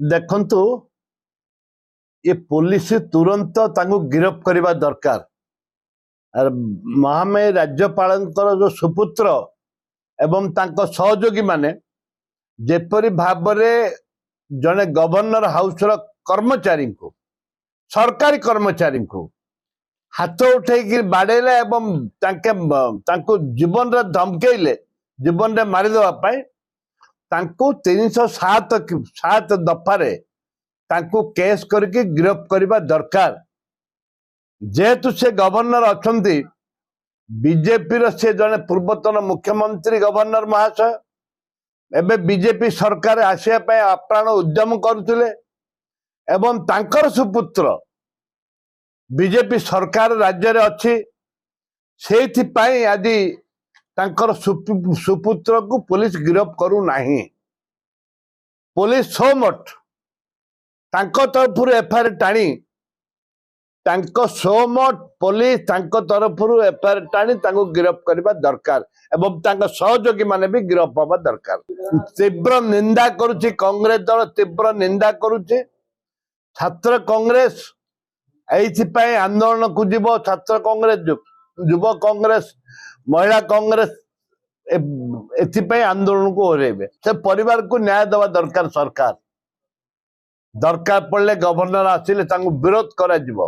देखंतु ये पुलिस तुरंत तांको गिरफ करबा दरकार। और महामय राज्यपाल जो सुपुत्र एवं तांको सहयोगी माने जेपरी भावरे जने गवर्नर हाउस रो कर्मचारी को सरकारी कर्मचारी को हाथ उठे बाड़ेले एवं तांको जीवन रे धमकेले जीवन रे मारिदेवा तांको 307 दफारे तांको केस करके गिरफ करबा दरकार। जेहेतु से गवर्नर अछंती बीजेपी रो से जने पूर्वतन मुख्यमंत्री गवर्नर महाशय एबे बीजेपी सरकार आसिया पे अप्राण उद्यम करुथिले एवं तांकर सुपुत्र बीजेपी सरकार राज्य रे अछि सेथि पई आदि तांकर सुपुत्र को पुलिस गिरफ करू नाही। पुलिस सोमठ तांको तरफ एफआईआर टाणी तांको सोमठ पुलिस तांको तरफ एफआईआर टाणी तांको गिरफ करबा दरकार एवं तांको सहयोगी माने भी गिरफ होबा दरकार। तीव्र निंदा करुछि कांग्रेस दल तीव्र निंदा करुछि। छात्र कांग्रेस एइथिपाई आंदोलन को जीव छात्र कांग्रेस युव कांग्रेस महिला कांग्रेस एथिपाई आंदोलन को ओरेबे से परिवार को न्याय देवा दरकार। सरकार दरकार पड़ले गवर्नर आसिले तांको विरोध करा जीव।